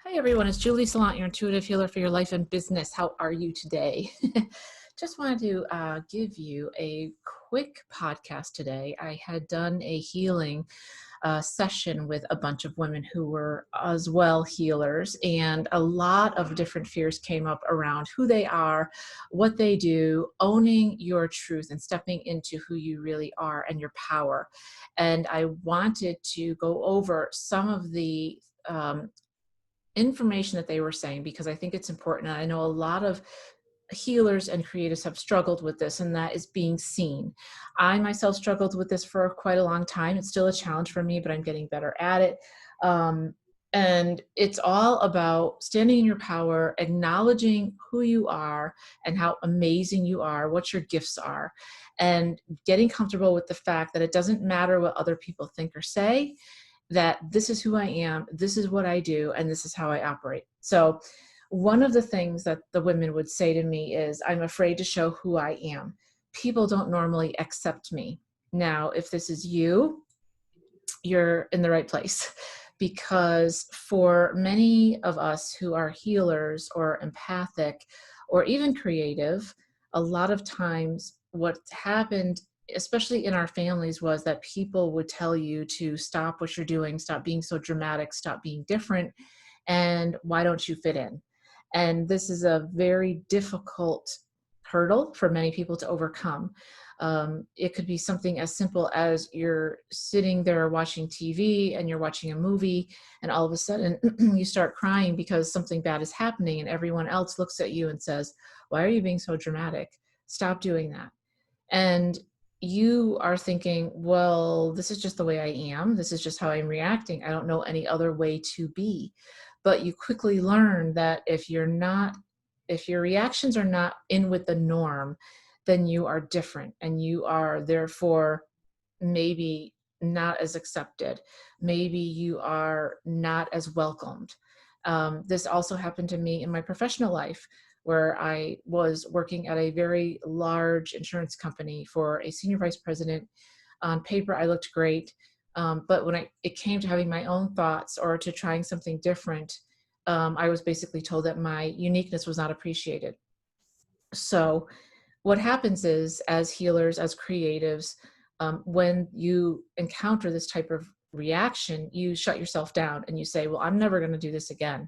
Hi, everyone. It's Julie Salant, your intuitive healer for your life and business. How are you today? Just wanted to give you a quick podcast today. I had done a healing session with a bunch of women who were as well healers, and a lot of different fears came up around who they are, what they do, owning your truth, and stepping into who you really are and your power. And I wanted to go over some of the information that they were saying because I think it's important. And I know a lot of healers and creatives have struggled with this, and that is being seen. I myself struggled with this for quite a long time. It's still a challenge for me, but I'm getting better at it. And it's all about standing in your power, acknowledging who you are and how amazing you are, what your gifts are, and getting comfortable with the fact that it doesn't matter what other people think or say, that this is who I am, this is what I do, and this is how I operate. So one of the things that the women would say to me is, I'm afraid to show who I am. People don't normally accept me. Now, if this is you, you're in the right place. Because for many of us who are healers or empathic or even creative, a lot of times what happened, especially in our families, was that people would tell you to stop what you're doing, stop being so dramatic, stop being different, and why don't you fit in? And this is a very difficult hurdle for many people to overcome. It could be something as simple as you're sitting there watching TV and you're watching a movie, and all of a sudden you start crying because something bad is happening, and everyone else looks at you and says, why are you being so dramatic? Stop doing that. And you are thinking, well, this is just the way I am. This is just how I'm reacting. I don't know any other way to be. But you quickly learn that if your reactions are not in with the norm, then you are different, and you are therefore maybe not as accepted. Maybe you are not as welcomed. This also happened to me in my professional life, where I was working at a very large insurance company for a senior vice president. On paper, I looked great. But when it came to having my own thoughts or to trying something different, I was basically told that my uniqueness was not appreciated. So what happens is, as healers, as creatives, when you encounter this type of reaction, you shut yourself down and you say, well, I'm never going to do this again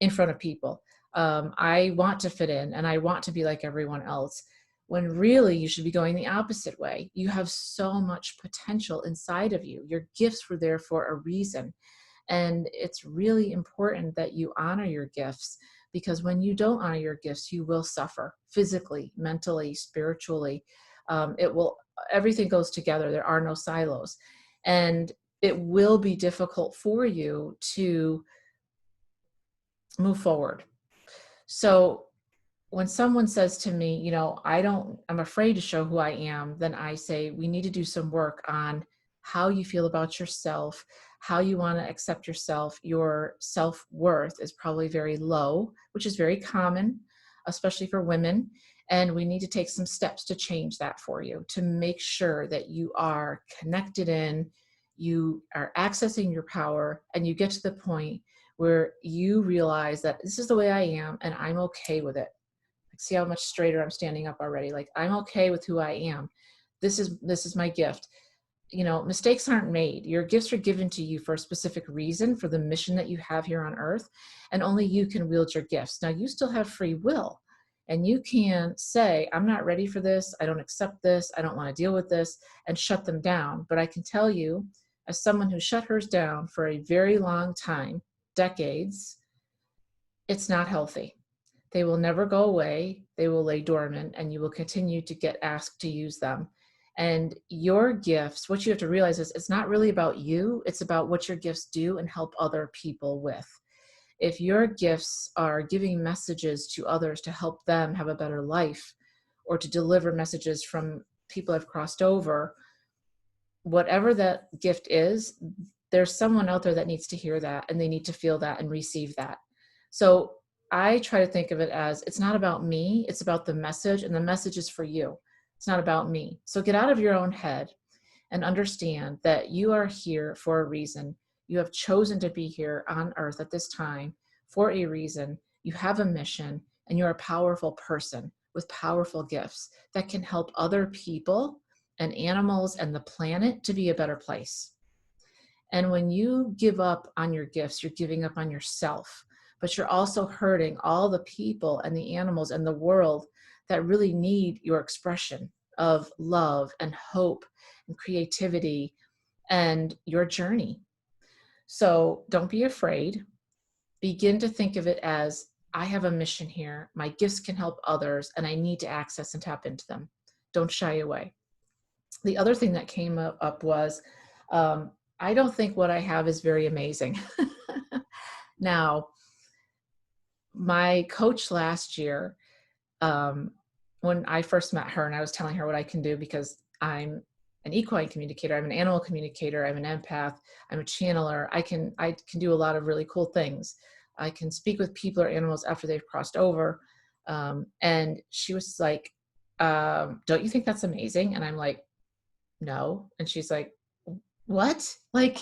in front of people. I want to fit in and I want to be like everyone else. When really you should be going the opposite way. You have so much potential inside of you. Your gifts were there for a reason. And it's really important that you honor your gifts, because when you don't honor your gifts, you will suffer physically, mentally, spiritually. Everything goes together. There are no silos. And it will be difficult for you to move forward. So when someone says to me, I'm afraid to show who I am, then I say, we need to do some work on how you feel about yourself, how you want to accept yourself. Your self-worth is probably very low, which is very common, especially for women. And we need to take some steps to change that for you, to make sure that you are connected in, you are accessing your power, and you get to the point where you realize that this is the way I am and I'm okay with it. See how much straighter I'm standing up already. Like, I'm okay with who I am. This is my gift. Mistakes aren't made. Your gifts are given to you for a specific reason, for the mission that you have here on earth, and only you can wield your gifts. Now, you still have free will, and you can say, I'm not ready for this. I don't accept this. I don't want to deal with this, and shut them down. But I can tell you, as someone who shut hers down for a very long time, decades, it's not healthy. They will never go away. They will lay dormant, and you will continue to get asked to use them. And your gifts, what you have to realize is, it's not really about you. It's about what your gifts do and help other people with. If your gifts are giving messages to others to help them have a better life, or to deliver messages from people who have crossed over, whatever that gift is, there's someone out there that needs to hear that, and they need to feel that and receive that. So I try to think of it as, it's not about me, it's about the message, and the message is for you. It's not about me. So get out of your own head and understand that you are here for a reason. You have chosen to be here on earth at this time for a reason. You have a mission, and you're a powerful person with powerful gifts that can help other people and animals and the planet to be a better place. And when you give up on your gifts, you're giving up on yourself, but you're also hurting all the people and the animals and the world that really need your expression of love and hope and creativity and your journey. So don't be afraid. Begin to think of it as, I have a mission here. My gifts can help others, and I need to access and tap into them. Don't shy away. The other thing that came up was, I don't think what I have is very amazing. Now, my coach last year, when I first met her and I was telling her what I can do, because I'm an equine communicator, I'm an animal communicator, I'm an empath, I'm a channeler. I can do a lot of really cool things. I can speak with people or animals after they've crossed over. And she was like, don't you think that's amazing? And I'm like, no. And she's like, what? Like,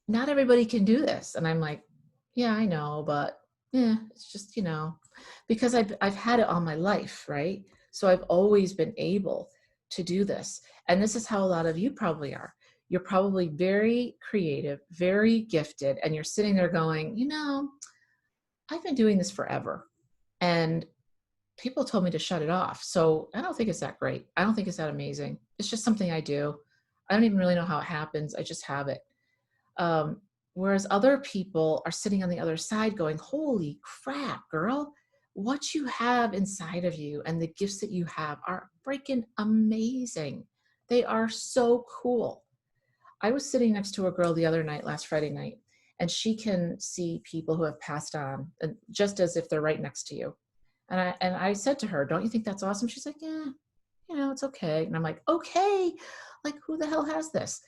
not everybody can do this. And I'm like, yeah, I know, but yeah, it's just, because I've had it all my life, right? So I've always been able to do this. And this is how a lot of you probably are. You're probably very creative, very gifted, and you're sitting there going, I've been doing this forever. And people told me to shut it off. So I don't think it's that great. I don't think it's that amazing. It's just something I do. I don't even really know how it happens. I just have it. Whereas other people are sitting on the other side going, holy crap, girl, what you have inside of you and the gifts that you have are freaking amazing. They are so cool. I was sitting next to a girl the other night, last Friday night, and she can see people who have passed on, just as if they're right next to you. And I said to her, don't you think that's awesome? She's like, yeah, it's okay. And I'm like, okay, like who the hell has this?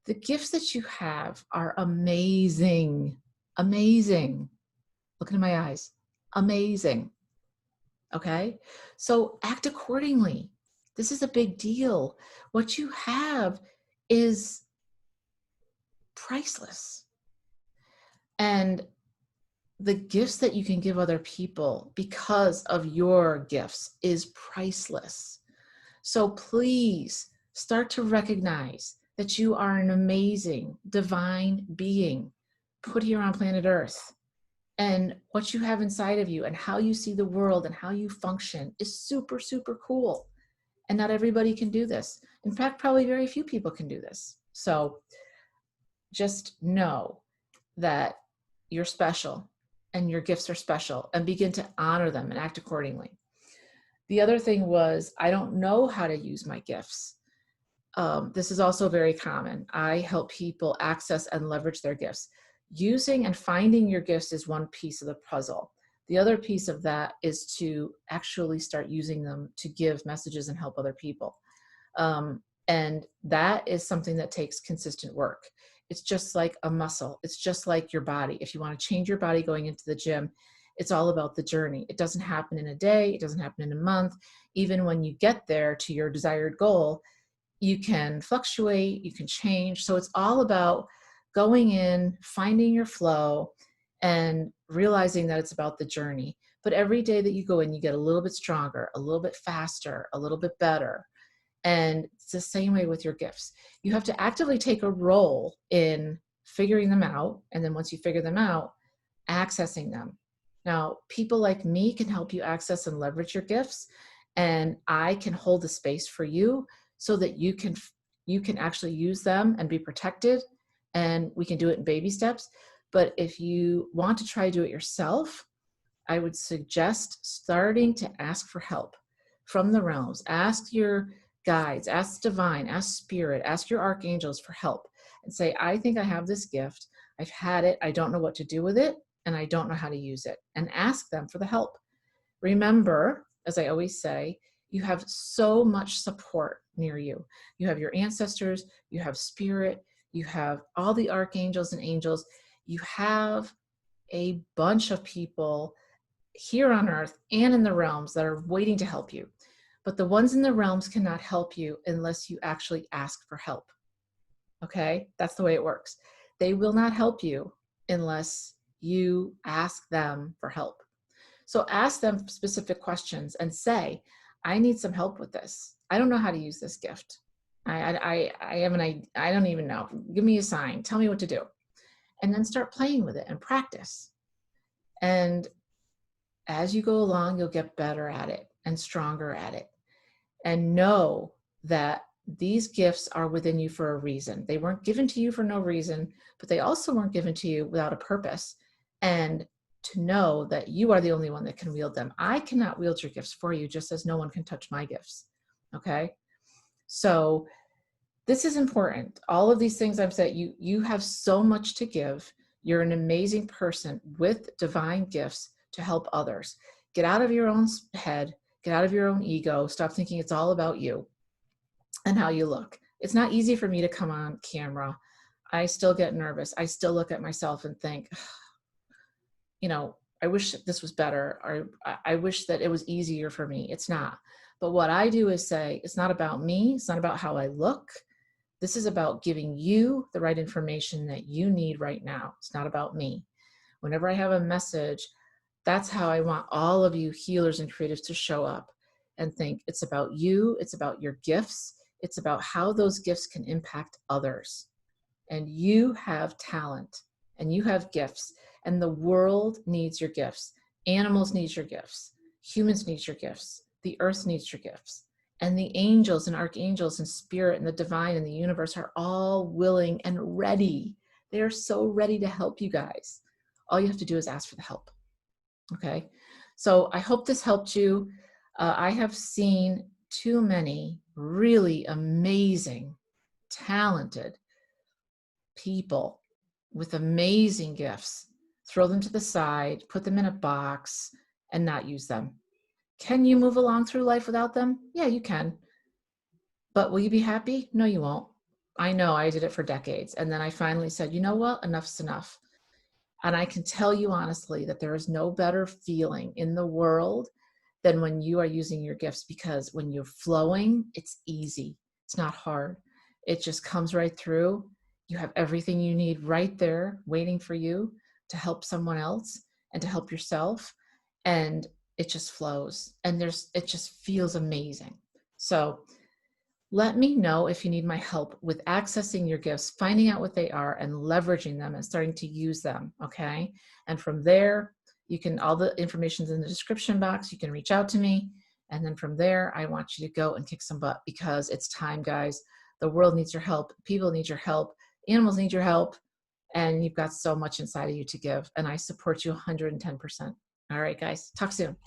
The gifts that you have are amazing, amazing. Look into my eyes, amazing. Okay. So act accordingly. This is a big deal. What you have is priceless. And the gifts that you can give other people because of your gifts is priceless. So please start to recognize that you are an amazing, divine being put here on planet Earth. And what you have inside of you and how you see the world and how you function is super, super cool. And not everybody can do this. In fact, probably very few people can do this. So just know that you're special and your gifts are special, and begin to honor them and act accordingly. The other thing was, I don't know how to use my gifts. This is also very common. I help people access and leverage their gifts. Using and finding your gifts is one piece of the puzzle. The other piece of that is to actually start using them to give messages and help other people. And that is something that takes consistent work. It's just like a muscle. It's just like your body. If you want to change your body going into the gym, it's all about the journey. It doesn't happen in a day. It doesn't happen in a month. Even when you get there to your desired goal, you can fluctuate, you can change. So it's all about going in, finding your flow, and realizing that it's about the journey. But every day that you go in, you get a little bit stronger, a little bit faster, a little bit better. And it's the same way with your gifts. You have to actively take a role in figuring them out. And then once you figure them out, accessing them. Now, people like me can help you access and leverage your gifts. And I can hold the space for you so that you can actually use them and be protected. And we can do it in baby steps. But if you want to try to do it yourself, I would suggest starting to ask for help from the realms. Ask your guides, ask divine, ask spirit, ask your archangels for help, and say, I think I have this gift. I've had it. I don't know what to do with it, and I don't know how to use it. And ask them for the help. Remember, as I always say, you have so much support near you. You have your ancestors, you have spirit, you have all the archangels and angels. You have a bunch of people here on earth and in the realms that are waiting to help you. But the ones in the realms cannot help you unless you actually ask for help. Okay? That's the way it works. They will not help you unless you ask them for help. So ask them specific questions and say, I need some help with this. I don't know how to use this gift. I have I don't even know. Give me a sign. Tell me what to do. And then start playing with it and practice. And as you go along, you'll get better at it and stronger at it. And know that these gifts are within you for a reason. They weren't given to you for no reason, but they also weren't given to you without a purpose. And to know that you are the only one that can wield them. I cannot wield your gifts for you, just as no one can touch my gifts. Okay? So this is important. All of these things I've said, you have so much to give. You're an amazing person with divine gifts to help others. Get out of your own head, get out of your own ego, stop thinking it's all about you and how you look. It's not easy for me to come on camera. I still get nervous. I still look at myself and think, you know, I wish this was better, or I wish that it was easier for me. It's not. But what I do is say, it's not about me. It's not about how I look. This is about giving you the right information that you need right now. It's not about me. Whenever I have a message, that's how I want all of you healers and creatives to show up and think it's about you. It's about your gifts. It's about how those gifts can impact others. And you have talent and you have gifts, and the world needs your gifts. Animals need your gifts. Humans need your gifts. The earth needs your gifts. And the angels and archangels and spirit and the divine and the universe are all willing and ready. They are so ready to help you guys. All you have to do is ask for the help. Okay. So I hope this helped you. I have seen too many really amazing, talented people with amazing gifts throw them to the side, put them in a box, and not use them. Can you move along through life without them? Yeah, you can. But will you be happy? No, you won't. I know, I did it for decades. And then I finally said, you know what? Enough's enough. And I can tell you honestly that there is no better feeling in the world than when you are using your gifts, because when you're flowing, it's easy. It's not hard. It just comes right through. You have everything you need right there waiting for you to help someone else and to help yourself. And it just flows, and it just feels amazing. So let me know if you need my help with accessing your gifts, finding out what they are and leveraging them and starting to use them. Okay. And from there, you can, all the information's in the description box. You can reach out to me. And then from there, I want you to go and kick some butt, because it's time, guys. The world needs your help. People need your help. Animals need your help. And you've got so much inside of you to give. And I support you 110%. All right, guys, talk soon.